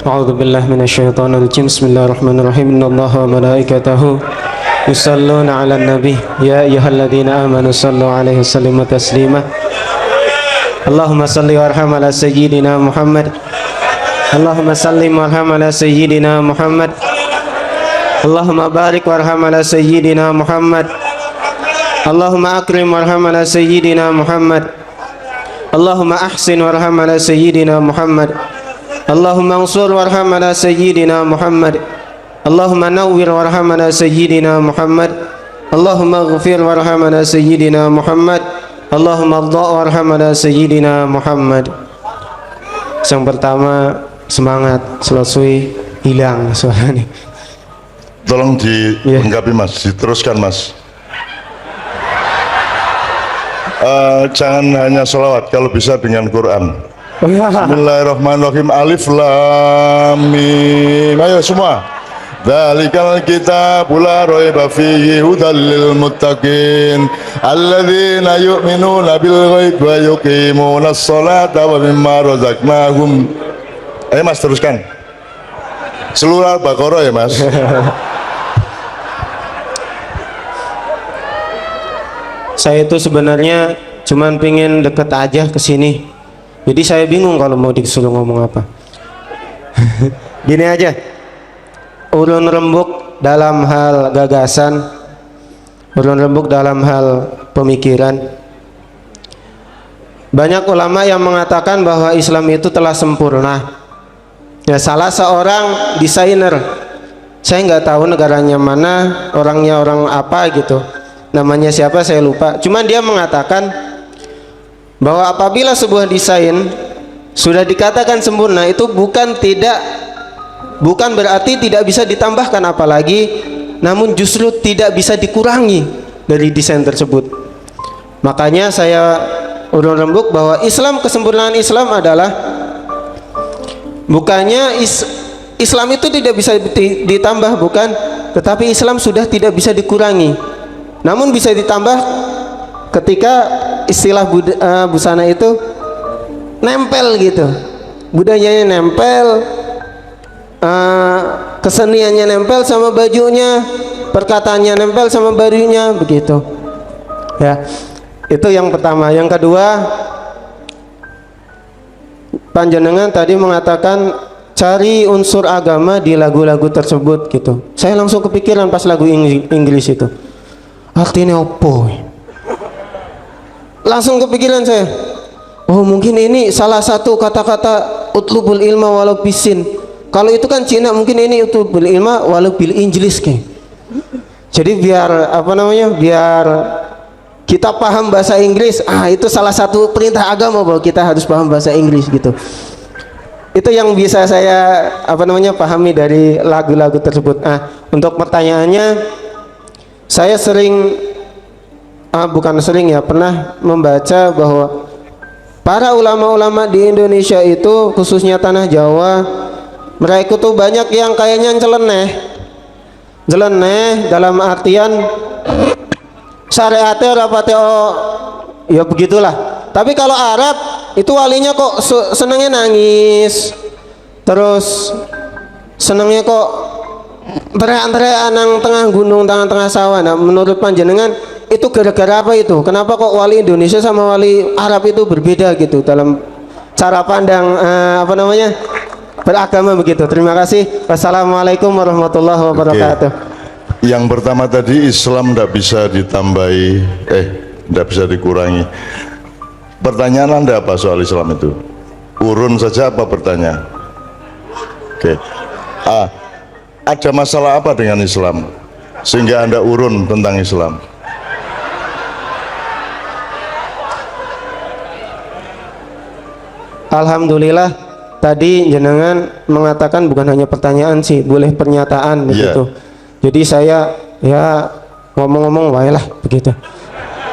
أعوذ بالله من الشيطان الرجيم بسم الله الرحمن الرحيم إن الله وملائكته يصلون على النبي يا أيها الذين آمنوا صلوا عليه وسلموا تسليما اللهم صل وارحم على سيدنا محمد اللهم صل وارحم على سيدنا محمد اللهم بارك وارحم على سيدنا محمد اللهم أكرم وارحم على سيدنا محمد اللهم أحسن وارحم على سيدنا محمد اللهم انصر وارحم على سيدنا محمد اللهم نور وارحم على سيدنا محمد اللهم اغفر وارحم على سيدنا محمد اللهم ارضى وارham ala sayyidina Muhammad. Yang pertama, semangat selesai hilang suaranya. Tolong dilengkapi Mas, diteruskan Mas. Jangan hanya sholawat, kalau bisa dengan Quran. Bismillahirrahmanirrahim. Alif lam mim. Ayo semua. Dzalikal kitabu la raiba fihi hudal lil muttaqin alladzina yu'minuna bil ghaibi wa yuqimunas sholata wa mimma razaqnahum. Ayo Mas teruskan. Seluruh Al-Baqarah ya Mas. Saya itu sebenarnya cuman pengen deket aja ke sini. Jadi saya bingung kalau mau disuruh ngomong apa. Gini aja. Ulun rembuk dalam hal gagasan, ulun rembuk dalam hal pemikiran. Banyak ulama yang mengatakan bahwa Islam itu telah sempurna. Ya, salah seorang desainer, saya nggak tahu negaranya mana, orangnya orang apa gitu, namanya siapa saya lupa. Cuman dia mengatakan bahwa apabila sebuah desain sudah dikatakan sempurna, itu bukan berarti tidak bisa ditambahkan apalagi, namun justru tidak bisa dikurangi dari desain tersebut. Makanya saya ulun rembuk bahwa Islam, kesempurnaan Islam adalah bukannya Islam itu tidak bisa ditambah, bukan, tetapi Islam sudah tidak bisa dikurangi, namun bisa ditambah ketika istilah busana itu nempel gitu, budayanya nempel, keseniannya nempel sama bajunya, perkataannya nempel sama bajunya, begitu ya. Itu yang pertama. Yang kedua, panjenengan tadi mengatakan cari unsur agama di lagu-lagu tersebut gitu. Saya langsung kepikiran pas lagu Inggris itu, artinya opo, langsung kepikiran saya, oh mungkin ini salah satu kata-kata utlubul ilma walau bisin. Kalau itu kan Cina, mungkin ini utlubul ilma walau bil Inggris kayak. Jadi biar apa namanya, biar kita paham bahasa Inggris. Itu salah satu perintah agama bahwa kita harus paham bahasa Inggris gitu. Itu yang bisa saya apa namanya pahami dari lagu-lagu tersebut. Untuk pertanyaannya, saya pernah membaca bahwa para ulama-ulama di Indonesia itu, khususnya tanah Jawa, mereka tuh banyak yang kayaknya nyeleneh dalam artian syariatnya rapatnya ya begitulah. Tapi kalau Arab itu walinya kok senengnya nangis, terus senengnya kok teriak-teriak nang tengah gunung, tengah sawah. Nah, menurut panjenengan itu gara-gara apa itu? Kenapa kok wali Indonesia sama wali Arab itu berbeda gitu dalam cara pandang beragama begitu. Terima kasih. Wassalamualaikum warahmatullahi wabarakatuh. Yang pertama tadi, Islam tidak bisa ditambahi, tidak bisa dikurangi. Pertanyaan Anda apa soal Islam itu? Urun saja apa bertanya? Oke. Ada masalah apa dengan Islam sehingga Anda urun tentang Islam? Alhamdulillah. Tadi jenengan mengatakan bukan hanya pertanyaan sih, boleh pernyataan begitu. Jadi saya ya ngomong-ngomong waelah begitu.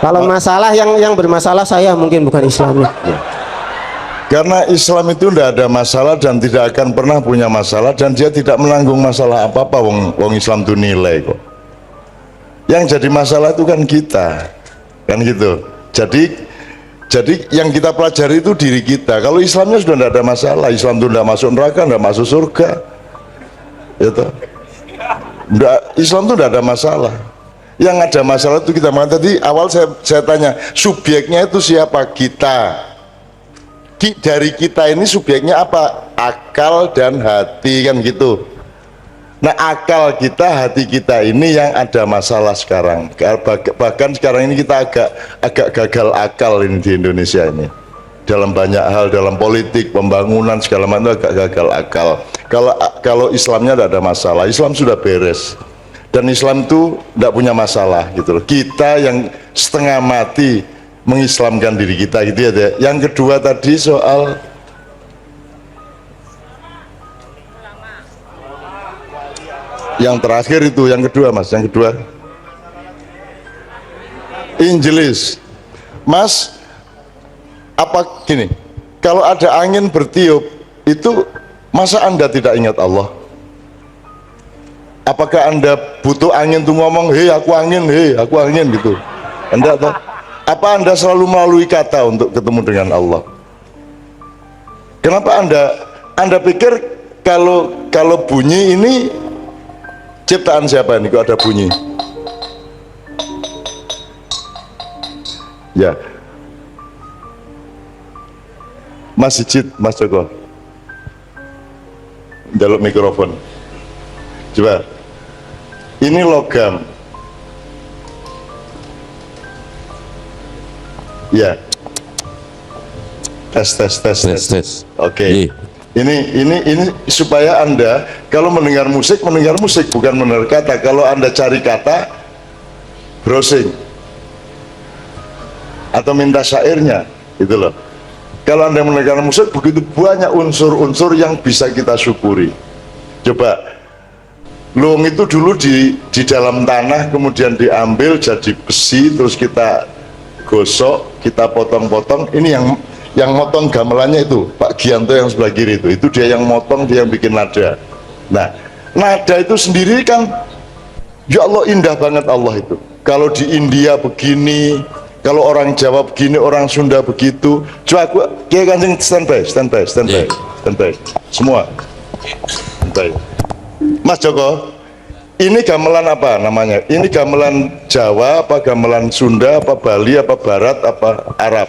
Kalau masalah yang bermasalah saya mungkin bukan Islamnya. Karena Islam itu tidak ada masalah dan tidak akan pernah punya masalah, dan dia tidak menanggung masalah apa-apa. Wong Islam itu nilai kok. Yang jadi masalah itu kan kita, kan gitu. Jadi Jadi yang kita pelajari itu diri kita. Kalau Islamnya sudah tidak ada masalah, Islam itu tidak masuk neraka, tidak masuk surga, gitu. Islam itu tidak ada masalah. Yang ada masalah itu kita. Maka tadi awal saya tanya, subjeknya itu siapa? Kita. Dari kita ini subjeknya apa? Akal dan hati, kan gitu. Nah, akal kita, hati kita ini yang ada masalah sekarang. Bahkan sekarang ini kita agak gagal akal ini di Indonesia ini. Dalam banyak hal, dalam politik, pembangunan segala macam agak gagal akal. Kalau Islamnya tidak ada masalah, Islam sudah beres. Dan Islam itu tidak punya masalah gitu loh. Kita yang setengah mati mengislamkan diri kita gitu ya. Yang kedua tadi soal yang terakhir itu, yang kedua Mas, yang kedua Injilis. Mas, apa gini, kalau ada angin bertiup itu masa Anda tidak ingat Allah? Apakah Anda butuh angin tuh ngomong, hei aku angin gitu? Anda atau apa Anda selalu melalui kata untuk ketemu dengan Allah? Kenapa Anda pikir kalau bunyi ini ciptaan siapa ini kok ada bunyi? Ya, Mas Sijit, Mas Joko, jaluk mikrofon. Coba, ini logam. Ya, tes. Oke. Ini supaya Anda kalau mendengar musik bukan mendengar kata. Kalau Anda cari kata, browsing atau minta syairnya, itu loh. Kalau Anda mendengar musik, begitu banyak unsur-unsur yang bisa kita syukuri. Coba, luung itu dulu di dalam tanah, kemudian diambil jadi besi, terus kita gosok, kita potong-potong. Ini yang motong gamelannya itu Pak Gianto yang sebelah kiri itu dia yang motong, dia yang bikin nada. Nah, nada itu sendiri kan, ya Allah, indah banget Allah itu. Kalau di India begini, kalau orang Jawa begini, orang Sunda begitu. Coba aku Kiai Kanjeng standby semua standby. Mas Joko, ini gamelan apa namanya? Ini gamelan Jawa apa gamelan Sunda apa Bali apa Barat apa Arab?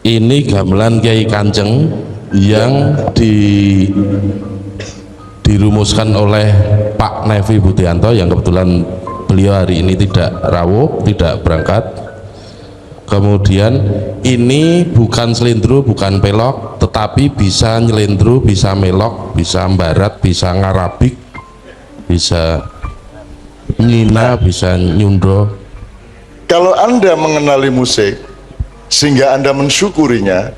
Ini gamelan Kiai Kanjeng yang dirumuskan oleh Pak Nevi Budianto, yang kebetulan beliau hari ini tidak rawuh, tidak berangkat. Kemudian ini bukan selindro, bukan pelok, tetapi bisa nyelindro, bisa melok, bisa barat, bisa ngarabik, bisa nyina, bisa nyundo. Kalau Anda mengenali musik sehingga Anda mensyukurinya,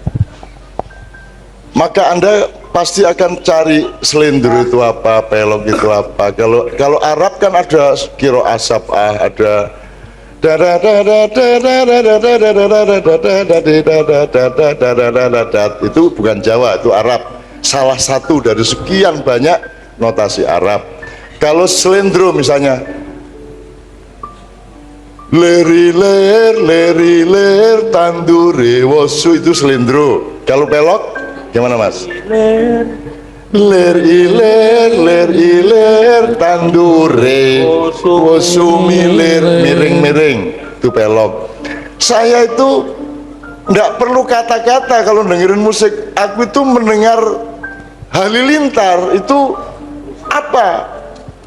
maka Anda pasti akan cari selindro itu apa, pelok itu apa. Kalau Arab kan ada kiro asap, ada itu bukan Jawa, itu Arab. Salah satu dari sekian banyak notasi Arab. Kalau selindro misalnya leri ler tandure wosu, itu selindro. Kalau pelok gimana Mas? Ler iler tandure wosu milir miring itu pelok. Saya itu enggak perlu kata-kata kalau dengerin musik. Aku itu mendengar halilintar itu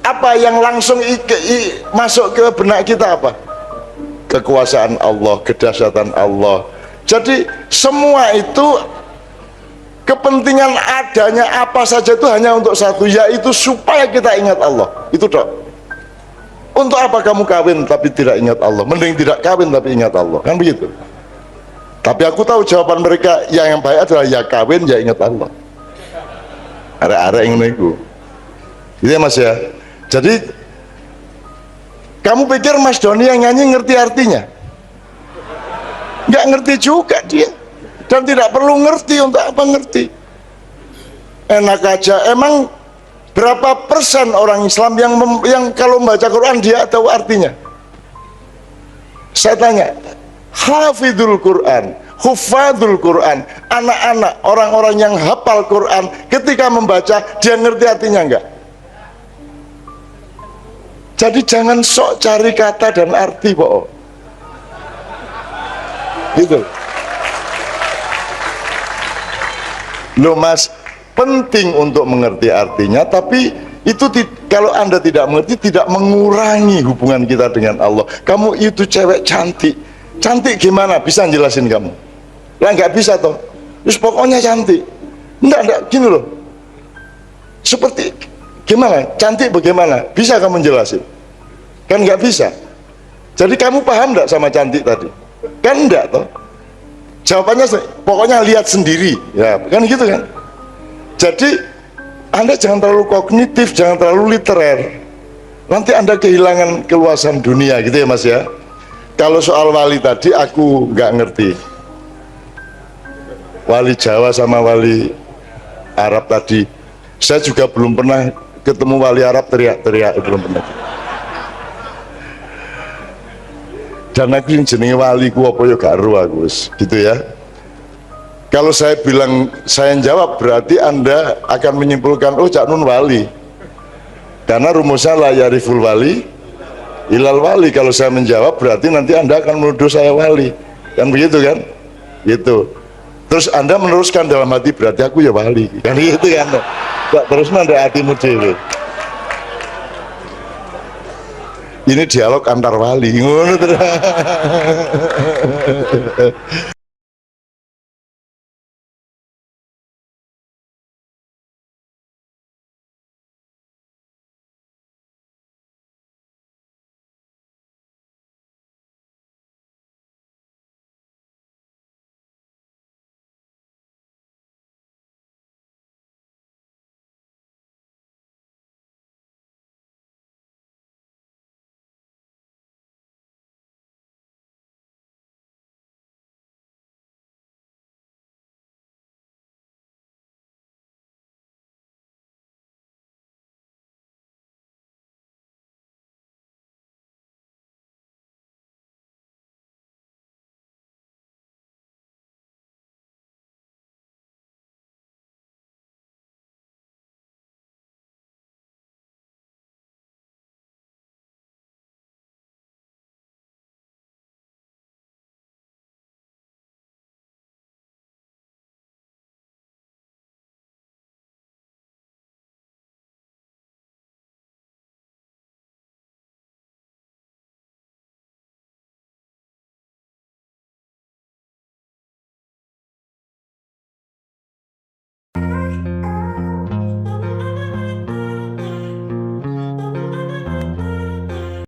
apa yang langsung masuk ke benak kita, apa? Kekuasaan Allah, kedahsyatan Allah. Jadi semua itu kepentingan adanya apa saja itu hanya untuk satu, yaitu supaya kita ingat Allah. Itu dok. Untuk apa kamu kawin tapi tidak ingat Allah? Mending tidak kawin tapi ingat Allah, kan begitu. Tapi aku tahu jawaban mereka yang baik adalah ya kawin ya ingat Allah. Arek-arek yang menunggu. Gitu ya Mas ya. Jadi kamu pikir Mas Doni yang nyanyi ngerti artinya? Nggak ngerti juga dia, dan tidak perlu ngerti. Untuk apa ngerti? Enak aja. Emang berapa persen orang Islam yang kalau membaca Quran dia tahu artinya? Saya tanya, hafidul Quran, hufadzul Quran, anak-anak, orang-orang yang hafal Quran, ketika membaca dia ngerti artinya enggak? Jadi jangan sok cari kata dan arti, Pak. Gitu. Loh Mas, penting untuk mengerti artinya, tapi itu kalau Anda tidak mengerti, tidak mengurangi hubungan kita dengan Allah. Kamu itu cewek cantik. Cantik gimana? Bisa jelasin kamu? Lah nggak bisa toh. Terus pokoknya cantik. Enggak, gini loh. Seperti gimana? Cantik bagaimana? Bisa kamu jelasin? Kan nggak bisa. Jadi kamu paham nggak sama cantik tadi? Kan enggak toh. Jawabannya pokoknya lihat sendiri. Ya, kan gitu kan? Jadi Anda jangan terlalu kognitif, jangan terlalu literer. Nanti Anda kehilangan keluasan dunia gitu ya Mas ya. Kalau soal wali tadi aku nggak ngerti. Wali Jawa sama wali Arab tadi, saya juga belum pernah ketemu wali Arab teriak-teriak, belum pernah. Dan aku yang jenenge wali ku apa ya gak ero aku wis, gitu ya. Kalau saya bilang, saya jawab, berarti Anda akan menyimpulkan, oh Cak Nun wali. Karena rumusnya la yariful wali ilal wali. Kalau saya menjawab, berarti nanti Anda akan menuduh saya wali. Kan begitu kan? Gitu. Terus Anda meneruskan dalam hati, berarti aku ya wali. Kan gitu kan? Terus nanti hatimu dewe. Ini dialog antar wali.